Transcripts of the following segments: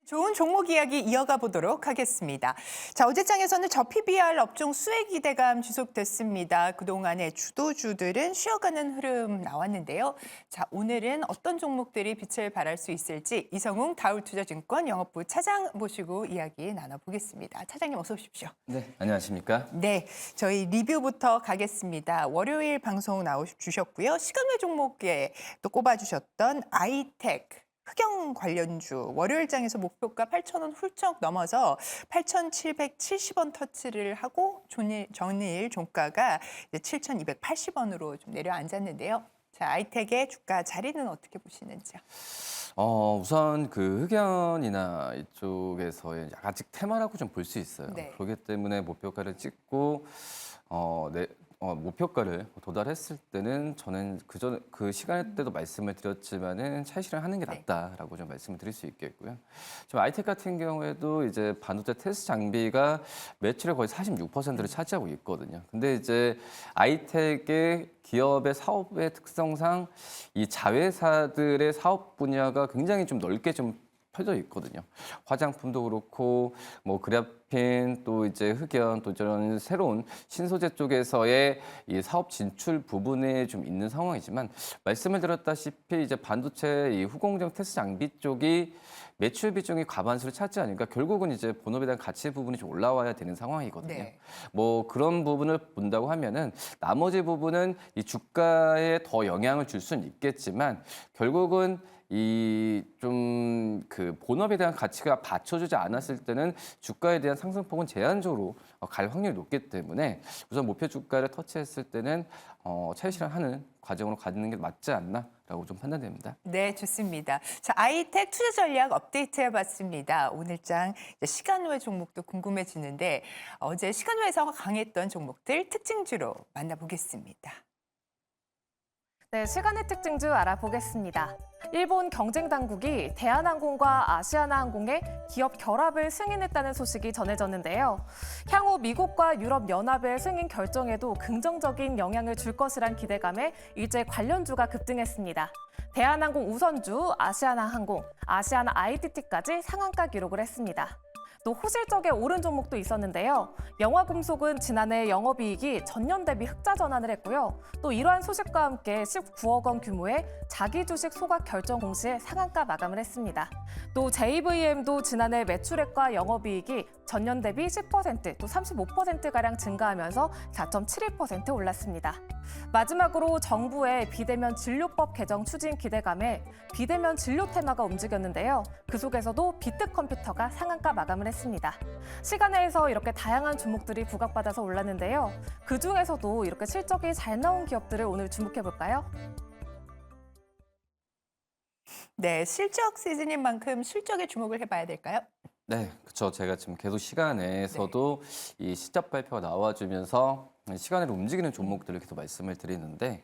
좋은 종목 이야기 이어가 보도록 하겠습니다. 자, 어제장에서는 저 PBR 업종 수혜 기대감 지속됐습니다. 그동안의 주도주들은 쉬어가는 흐름 나왔는데요. 자, 오늘은 어떤 종목들이 빛을 발할 수 있을지 이성웅 다울투자증권 영업부 차장 모시고 이야기 나눠보겠습니다. 차장님 어서 오십시오. 네, 안녕하십니까? 네, 저희 리뷰부터 가겠습니다. 월요일 방송 나와주셨고요. 시간외 종목에 또 꼽아주셨던 아이텍. 흑영 관련주 월요일장에서 목표가 8,000원 훌쩍 넘어서 8,770원 터치를 하고 전일 종가가 7,280원으로 좀 내려앉았는데요. 자, 아이텍의 주가 자리는 어떻게 보시는지요? 우선 그 흑연이나 이쪽에서의 아직 테마라고 좀 볼 수 있어요. 네. 그렇기 때문에 목표가를 찍고 목표가를 도달했을 때는 저는 그 시간 때도 말씀을 드렸지만은 차익 실현하는 게 낫다라고 좀 말씀을 드릴 수 있겠고요. 지금 아이텍 같은 경우에도 이제 반도체 테스트 장비가 매출의 거의 46%를 차지하고 있거든요. 근데 이제 아이텍의 기업의 사업의 특성상 이 자회사들의 사업 분야가 굉장히 좀 넓게 좀 펴져 있거든요. 화장품도 그렇고 뭐 그래핀 또 이제 흑연 또 이런 새로운 신소재 쪽에서의 이 사업 진출 부분에 좀 있는 상황이지만 말씀을 드렸다시피 이제 반도체 이 후공정 테스트 장비 쪽이 매출 비중이 과반수를 차지하니까 결국은 이제 본업에 대한 가치 부분이 좀 올라와야 되는 상황이거든요. 네. 뭐 그런 부분을 본다고 하면은 나머지 부분은 이 주가에 더 영향을 줄 수는 있겠지만 결국은 이 좀 그 본업에 대한 가치가 받쳐주지 않았을 때는 주가에 대한 상승폭은 제한적으로 갈 확률이 높기 때문에 우선 목표 주가를 터치했을 때는 차익 실현하는 과정으로 가는 게 맞지 않나라고 좀 판단됩니다. 네, 좋습니다. 자, 아이텍 투자 전략 업데이트해봤습니다. 오늘장 시간외 종목도 궁금해지는데 어제 시간외에서 강했던 종목들 특징주로 만나보겠습니다. 네, 시간의 특징주 알아보겠습니다. 일본 경쟁 당국이 대한항공과 아시아나항공의 기업 결합을 승인했다는 소식이 전해졌는데요. 향후 미국과 유럽 연합의 승인 결정에도 긍정적인 영향을 줄 것이란 기대감에 일제 관련주가 급등했습니다. 대한항공 우선주, 아시아나항공, 아시아나 ITT까지 상한가 기록을 했습니다. 또 호실적에 오른 종목도 있었는데요. 영화금속은 지난해 영업이익이 전년 대비 흑자 전환을 했고요. 또 이러한 소식과 함께 19억 원 규모의 자기 주식 소각 결정 공시에 상한가 마감을 했습니다. 또 JVM도 지난해 매출액과 영업이익이 전년 대비 10%, 또 35%가량 증가하면서 4.71% 올랐습니다. 마지막으로 정부의 비대면 진료법 개정 추진 기대감에 비대면 진료 테마가 움직였는데요. 그 속에서도 비트컴퓨터가 상한가 마감을 했습니다. 시간외에서 이렇게 다양한 종목들이 부각받아서 올랐는데요. 그중에서도 이렇게 실적이 잘 나온 기업들을 오늘 주목해볼까요? 네, 실적 시즌인 만큼 실적에 주목을 해봐야 될까요? 네, 그렇죠. 제가 지금 계속 시간에서도 이 시작 발표가 나와주면서 시간으로 움직이는 종목들을 계속 말씀을 드리는데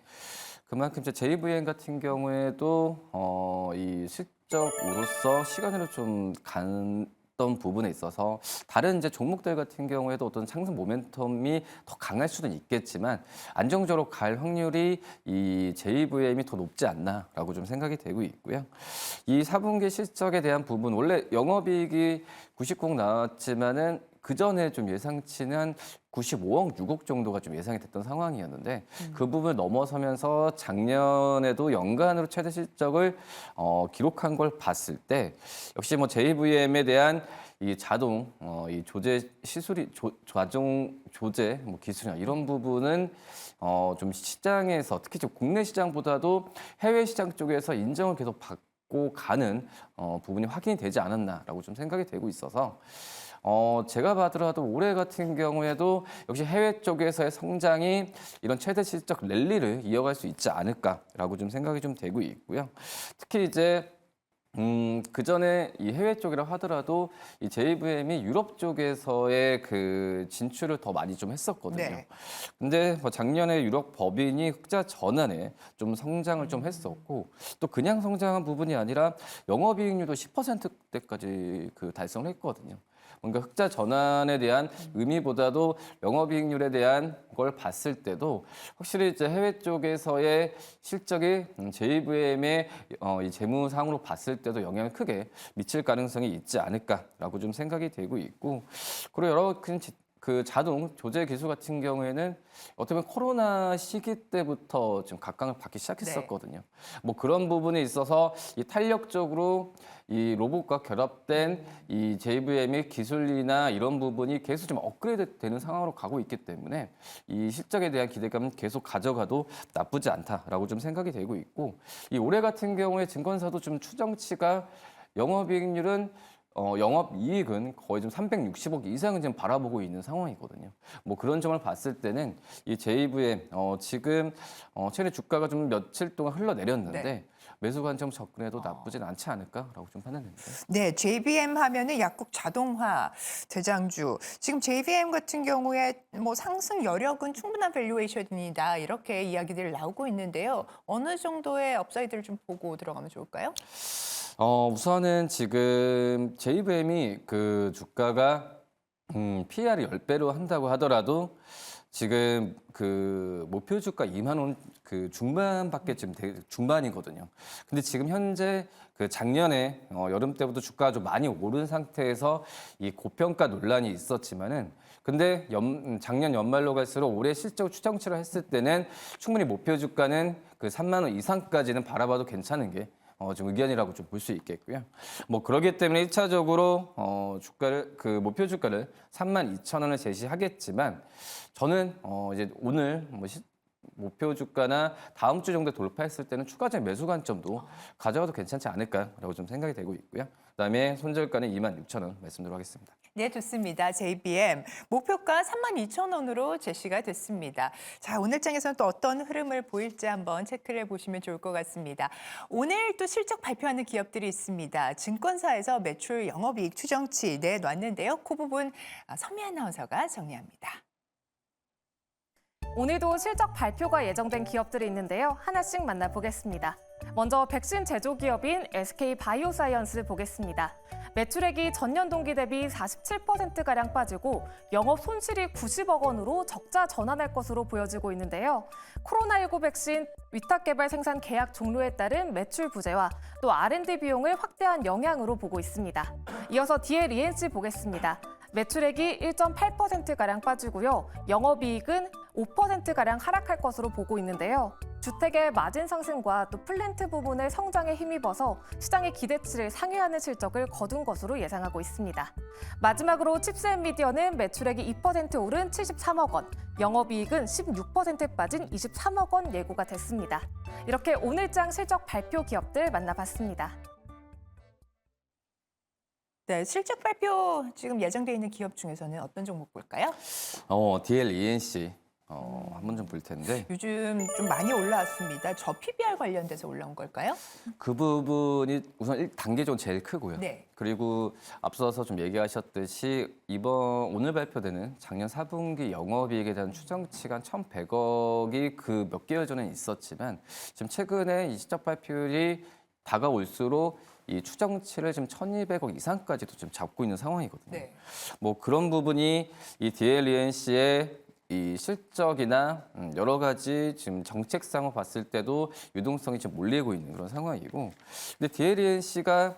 그만큼 이제 JVM 같은 경우에도 이 실적으로서 시간으로 좀 갔던 부분에 있어서 다른 이제 종목들 같은 경우에도 어떤 상승 모멘텀이 더 강할 수는 있겠지만 안정적으로 갈 확률이 이 JVM이 더 높지 않나라고 좀 생각이 되고 있고요. 이 4분기 실적에 대한 부분 원래 영업이익이 99억 나왔지만은 그 전에 좀 예상치는 95억, 6억 정도가 좀 예상이 됐던 상황이었는데 그 부분을 넘어서면서 작년에도 연간으로 최대 실적을 기록한 걸 봤을 때 역시 뭐 JVM에 대한 이 자동 이 조제 시술이 자동 조제 뭐 기술이나 이런 부분은 좀 시장에서 특히 좀 국내 시장보다도 해외 시장 쪽에서 인정을 계속 받고 가는 부분이 확인이 되지 않았나라고 좀 생각이 되고 있어서 제가 봐더라도 올해 같은 경우에도 역시 해외 쪽에서의 성장이 이런 최대 실적 랠리를 이어갈 수 있지 않을까라고 좀 생각이 좀 되고 있고요. 특히 이제 그 전에 이 해외 쪽이라 하더라도 이 JVM이 유럽 쪽에서의 그 진출을 더 많이 좀 했었거든요. 네. 근데 뭐 작년에 유럽 법인이 흑자 전환에 좀 성장을 좀 했었고 또 그냥 성장한 부분이 아니라 영업이익률도 10% 6대까지 그 달성을 했거든요. 뭔가 흑자 전환에 대한 의미보다도 영업이익률에 대한 걸 봤을 때도 확실히 이제 해외 쪽에서의 실적이 JVM의 이 재무상으로 봤을 때도 영향을 크게 미칠 가능성이 있지 않을까라고 좀 생각이 되고 있고, 그리고 여러 그 자동 조제 기술 같은 경우에는 어떻게 보면 코로나 시기 때부터 좀 각광을 받기 시작했었거든요. 뭐 그런 부분에 있어서 이 탄력적으로 이 로봇과 결합된 이 JVM의 기술이나 이런 부분이 계속 좀 업그레이드 되는 상황으로 가고 있기 때문에 이 실적에 대한 기대감은 계속 가져가도 나쁘지 않다라고 좀 생각이 되고 있고, 이 올해 같은 경우에 증권사도 좀 추정치가 영업이익률은 영업이익은 거의 좀 360억 이상은 지금 바라보고 있는 상황이거든요. 뭐 그런 점을 봤을 때는 이 JVM 지금 최근에 주가가 좀 며칠 동안 흘러내렸는데 네. 매수 관점 접근해도 나쁘진 않지 않을까라고 좀 판단됩니다. 네, JBM 하면은 약국 자동화 대장주. 지금 JBM 같은 경우에 뭐 상승 여력은 충분한 밸류에이션이다 이렇게 이야기들이 나오고 있는데요. 어느 정도의 업사이드를 좀 보고 들어가면 좋을까요? 우선은 지금 JVM이 그 주가가 PER이 10배로 한다고 하더라도 지금 그 목표 주가 2만 원 그 중반밖에 지금 중반이거든요. 근데 지금 현재 그 작년에 여름 때부터 주가가 좀 많이 오른 상태에서 이 고평가 논란이 있었지만은, 근데 작년 연말로 갈수록 올해 실적 추정치를 했을 때는 충분히 목표 주가는 그 3만 원 이상까지는 바라봐도 괜찮은 게 좀 의견이라고 좀 볼 수 있겠고요. 뭐 그렇기 때문에 1차적으로 주가를 그 목표 주가를 32,000원을 제시하겠지만, 저는 이제 오늘 뭐 목표 주가나 다음 주 정도 돌파했을 때는 추가적인 매수 관점도 가져가도 괜찮지 않을까라고 좀 생각이 되고 있고요. 그다음에 손절가는 26,000원 말씀드리도록 하겠습니다. 네, 좋습니다. JBM 목표가 32,000원으로 제시가 됐습니다. 자, 오늘 장에서는 또 어떤 흐름을 보일지 한번 체크를 해보시면 좋을 것 같습니다. 오늘 또 실적 발표하는 기업들이 있습니다. 증권사에서 매출 영업이익 추정치 내놨는데요. 그 부분 선미 아나운서가 정리합니다. 오늘도 실적 발표가 예정된 기업들이 있는데요. 하나씩 만나보겠습니다. 먼저 백신 제조 기업인 SK 바이오사이언스 보겠습니다. 매출액이 전년 동기 대비 47%가량 빠지고 영업 손실이 90억 원으로 적자 전환할 것으로 보여지고 있는데요. 코로나19 백신 위탁 개발 생산 계약 종료에 따른 매출 부재와 또 R&D 비용을 확대한 영향으로 보고 있습니다. 이어서 DLENC 보겠습니다. 매출액이 1.8%가량 빠지고요. 영업이익은 5%가량 하락할 것으로 보고 있는데요. 주택의 마진 상승과 또 플랜트 부분의 성장에 힘입어서 시장의 기대치를 상회하는 실적을 거둔 것으로 예상하고 있습니다. 마지막으로 칩스앤미디어는 매출액이 2% 오른 73억 원, 영업이익은 16% 빠진 23억 원 예고가 됐습니다. 이렇게 오늘장 실적 발표 기업들 만나봤습니다. 네, 실적 발표 지금 예정돼 있는 기업 중에서는 어떤 종목 볼까요? DLENC 한번 좀 볼 텐데, 요즘 좀 많이 올라왔습니다. 저 PBR 관련돼서 올라온 걸까요? 그 부분이 우선 단계적으로 제일 크고요. 네. 그리고 앞서서 좀 얘기하셨듯이 오늘 발표되는 작년 4분기 영업이익에 대한 추정치가 1,100억이 그 몇 개월 전에 있었지만, 지금 최근에 이 실적 발표율이 다가올수록 이 추정치를 지금 1,200억 이상까지도 좀 잡고 있는 상황이거든요. 네. 뭐 그런 부분이 이 DLENC의 이 실적이나 여러 가지 지금 정책상으로 봤을 때도 유동성이 지금 몰리고 있는 그런 상황이고, 근데 DLENC가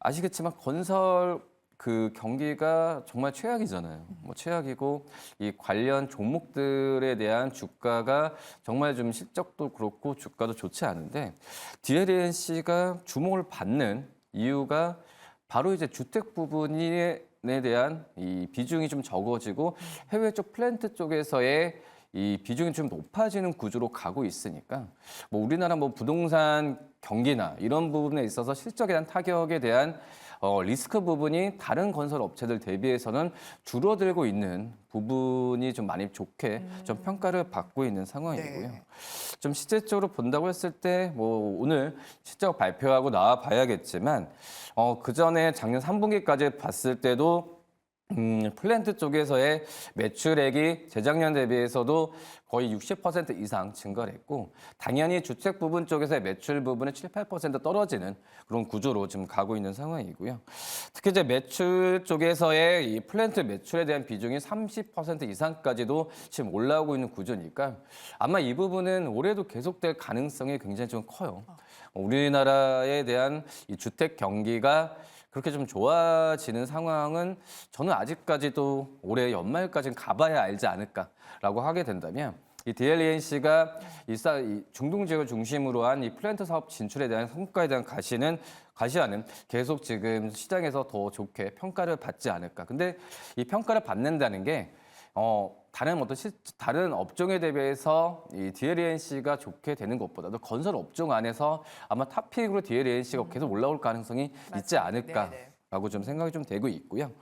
아시겠지만 건설 그 경기가 정말 최악이잖아요. 뭐 최악이고 이 관련 종목들에 대한 주가가 정말 좀 실적도 그렇고 주가도 좋지 않은데, DLENC가 주목을 받는 이유가 바로 이제 주택 부분에 대한 이 비중이 좀 적어지고 해외 쪽 플랜트 쪽에서의 이 비중이 좀 높아지는 구조로 가고 있으니까, 뭐 우리나라 뭐 부동산 경기나 이런 부분에 있어서 실적에 대한 타격에 대한 리스크 부분이 다른 건설 업체들 대비해서는 줄어들고 있는 부분이 좀 많이 좋게 좀 평가를 받고 있는 상황이고요. 네. 좀 실질적으로 본다고 했을 때 뭐 오늘 실적 발표하고 나와 봐야겠지만 그 전에 작년 3분기까지 봤을 때도 플랜트 쪽에서의 매출액이 재작년 대비해서도 거의 60% 이상 증가를 했고 당연히 주택 부분 쪽에서의 매출 부분은 7, 8% 떨어지는 그런 구조로 지금 가고 있는 상황이고요. 특히 이제 매출 쪽에서의 이 플랜트 매출에 대한 비중이 30% 이상까지도 지금 올라오고 있는 구조니까 아마 이 부분은 올해도 계속될 가능성이 굉장히 좀 커요. 우리나라에 대한 이 주택 경기가 그렇게 좀 좋아지는 상황은 저는 아직까지도 올해 연말까지는 가봐야 알지 않을까라고 하게 된다면 이 DLENC가 이 중동 지역을 중심으로 한 이 플랜트 사업 진출에 대한 성과에 대한 가시화는 계속 지금 시장에서 더 좋게 평가를 받지 않을까. 근데 이 평가를 받는다는 게 다른 업종에 대비해서 이 DLENC가 좋게 되는 것보다도 건설 업종 안에서 아마 탑픽으로 DLENC가 계속 올라올 가능성이 있지 않을까라고 좀 생각이 좀 되고 있고요.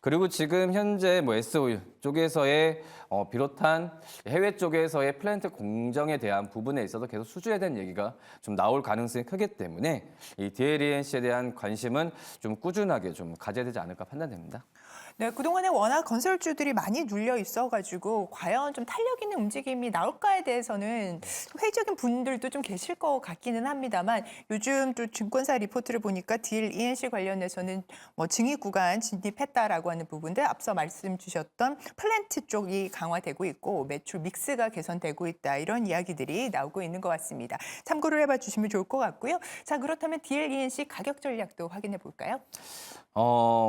그리고 지금 현재 뭐 SOE 쪽에서의 비롯한 해외 쪽에서의 플랜트 공정에 대한 부분에 있어서 계속 수주에 대한 얘기가 좀 나올 가능성이 크기 때문에 이 DLENC에 대한 관심은 좀 꾸준하게 좀 가져야 되지 않을까 판단됩니다. 네, 그동안에 워낙 건설주들이 많이 눌려 있어가지고 과연 좀 탄력 있는 움직임이 나올까에 대해서는 회의적인 분들도 좀 계실 것 같기는 합니다만 요즘 또 증권사 리포트를 보니까 DLENC 관련해서는 뭐 증위 구간 진입했다라고 하는 부분들 앞서 말씀 주셨던 플랜트 쪽이 강화되고 있고 매출 믹스가 개선되고 있다 이런 이야기들이 나오고 있는 것 같습니다. 참고를 해봐 주시면 좋을 것 같고요. 자, 그렇다면 DLENC 가격 전략도 확인해 볼까요?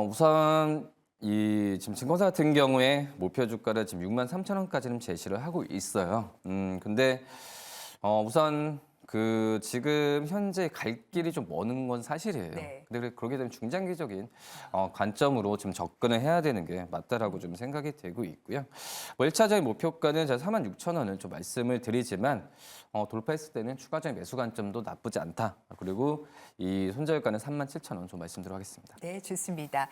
우선 지금 증권사 같은 경우에 목표 주가를 지금 63,000원까지는 제시를 하고 있어요. 근데 우선 지금 현재 갈 길이 좀 먼 건 사실이에요. 네. 근데 그렇게 되면 중장기적인 관점으로 좀 접근을 해야 되는 게 맞다라고 좀 생각이 되고 있고요. 뭐 1차적인 목표가는 제가 46,000원을 좀 말씀을 드리지만 돌파했을 때는 추가적인 매수 관점도 나쁘지 않다. 그리고 이 손절가는 37,000원 좀 말씀드리도록 하겠습니다. 네, 좋습니다.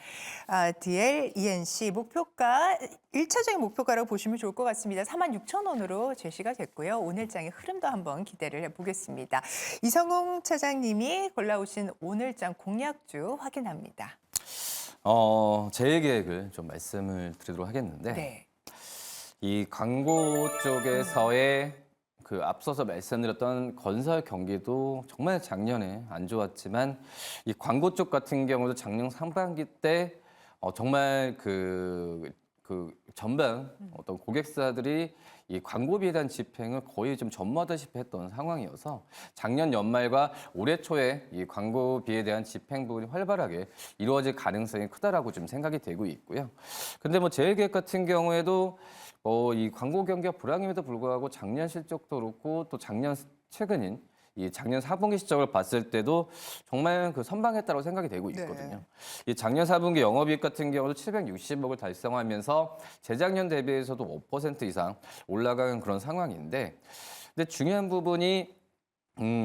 DLENC 목표가 1차적인 목표가라고 보시면 좋을 것 같습니다. 46,000원으로 제시가 됐고요. 오늘장의 흐름도 한번 기대를 해보겠습니다. 이성웅 차장님이 골라오신 오늘장 공략주 확인합니다. 제 계획을 좀 말씀을 드리도록 하겠는데 네. 이 광고 쪽에서의 앞서서 말씀드렸던 건설 경기도 정말 작년에 안 좋았지만 이 광고 쪽 같은 경우도 작년 상반기 때 정말 전반 어떤 고객사들이 이 광고비에 대한 집행을 거의 좀 전무하다시피 했던 상황이어서 작년 연말과 올해 초에 이 광고비에 대한 집행 부분이 활발하게 이루어질 가능성이 크다라고 좀 생각이 되고 있고요. 근데 뭐 제일계획 같은 경우에도 이 광고 경기가 불황임에도 불구하고 작년 실적도 그렇고 또 최근인 이 작년 4분기 실적을 봤을 때도 정말 선방했다고 생각이 되고 있거든요. 이 작년 4분기 영업이익 같은 경우도 760억을 달성하면서 재작년 대비해서도 5% 이상 올라간 그런 상황인데, 근데 중요한 부분이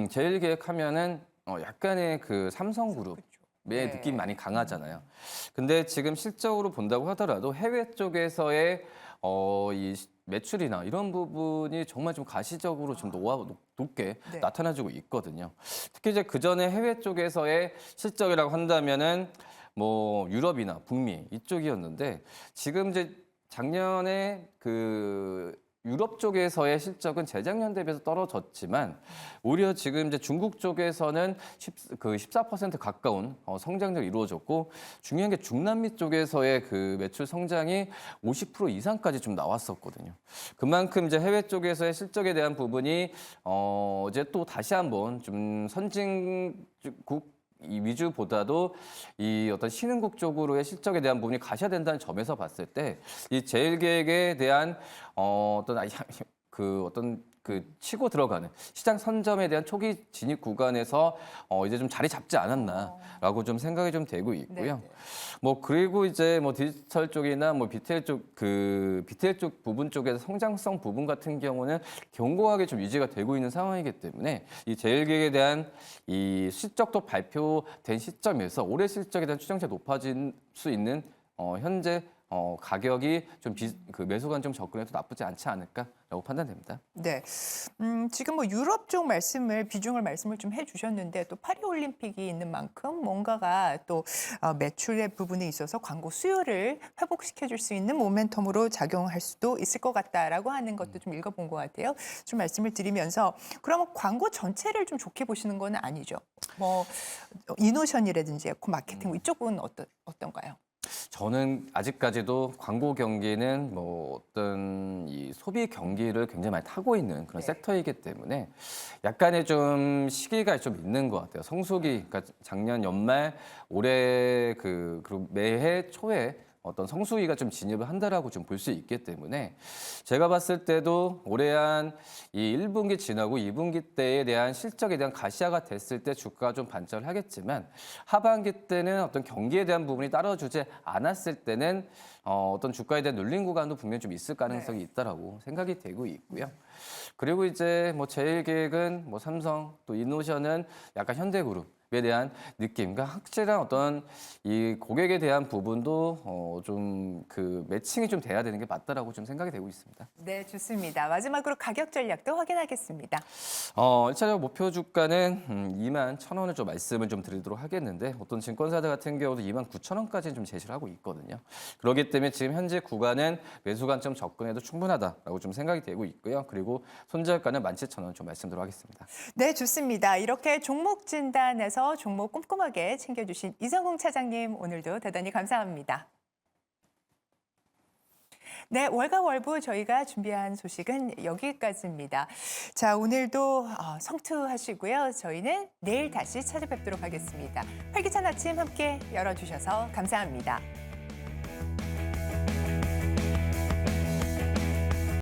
제일계획하면은 약간의 삼성그룹 의 네. 느낌이 많이 강하잖아요. 근데 지금 실적으로 본다고 하더라도 해외 쪽에서의 이 매출이나 이런 부분이 정말 좀 가시적으로 좀 높게 네. 나타나주고 있거든요. 특히 이제 그 전에 해외 쪽에서의 실적이라고 한다면은 뭐 유럽이나 북미 이쪽이었는데 지금 이제 작년에 유럽 쪽에서의 실적은 재작년 대비해서 떨어졌지만 오히려 지금 이제 중국 쪽에서는 14% 가까운 성장률이 이루어졌고 중요한 게 중남미 쪽에서의 매출 성장이 50% 이상까지 좀 나왔었거든요. 그만큼 이제 해외 쪽에서의 실적에 대한 부분이 이제 또 다시 한번 좀 선진국 이 위주보다도 이 어떤 신흥국 쪽으로의 실적에 대한 부분이 가셔야 된다는 점에서 봤을 때 이 제일계획에 대한 치고 들어가는 시장 선점에 대한 초기 진입 구간에서 이제 좀 자리 잡지 않았나라고 좀 생각이 좀 되고 있고요. 네. 뭐 그리고 이제 뭐 디지털 쪽이나 뭐 BTL 쪽 부분 쪽에서 성장성 부분 같은 경우는 견고하게 좀 유지가 되고 있는 상황이기 때문에 이 제일계획에 대한 이 실적도 발표된 시점에서 올해 실적에 대한 추정치가 높아질 수 있는 현재 가격이 좀 그 매수관 좀 접근해도 나쁘지 않지 않을까라고 판단됩니다. 네. 지금 뭐 유럽 쪽 비중을 좀 해주셨는데 또 파리 올림픽이 있는 만큼 뭔가가 또 매출의 부분에 있어서 광고 수요를 회복시켜줄 수 있는 모멘텀으로 작용할 수도 있을 것 같다라고 하는 것도 좀 읽어본 것 같아요. 좀 말씀을 드리면서 그러면 광고 전체를 좀 좋게 보시는 건 아니죠? 뭐 이노션이라든지 에코 마케팅 이쪽은 어떤가요? 저는 아직까지도 광고 경기는 뭐 어떤 이 소비 경기를 굉장히 많이 타고 있는 그런 네. 섹터이기 때문에 약간의 좀 시기가 좀 있는 것 같아요. 성수기, 그러니까 작년 연말, 올해 그리고 매해 초에 어떤 성수기가 좀 진입을 한다라고 좀 볼 수 있기 때문에 제가 봤을 때도 올해 한 이 1분기 지나고 2분기 때에 대한 실적에 대한 가시화가 됐을 때 주가가 좀 반전을 하겠지만 하반기 때는 어떤 경기에 대한 부분이 따라주지 않았을 때는 어떤 주가에 대한 눌림 구간도 분명히 좀 있을 가능성이 있다라고 생각이 되고 있고요. 그리고 이제 뭐 제일 계획은 뭐 삼성 또 이노션은 약간 현대그룹에 대한 느낌, 그러니까 확실한 어떤 이 고객에 대한 부분도 좀 그 매칭이 좀 돼야 되는 게 맞다라고 좀 생각이 되고 있습니다. 네, 좋습니다. 마지막으로 가격 전략도 확인하겠습니다. 1차적 목표 주가는 2만 1,000원을 좀 말씀을 좀 드리도록 하겠는데 어떤 증권사들 같은 경우도 2만 9,000원까지는 좀 제시를 하고 있거든요. 그렇기 때문에 지금 현재 구간은 매수 관점 접근해도 충분하다라고 좀 생각이 되고 있고요. 그리고 손절가는 17,000원 좀 말씀드리도록 하겠습니다. 네, 좋습니다. 이렇게 종목 진단에서 종목 꼼꼼하게 챙겨주신 이성웅 차장님 오늘도 대단히 감사합니다. 네, 월가월부 저희가 준비한 소식은 여기까지입니다. 자, 오늘도 성투하시고요. 저희는 내일 다시 찾아뵙도록 하겠습니다. 활기찬 아침 함께 열어주셔서 감사합니다.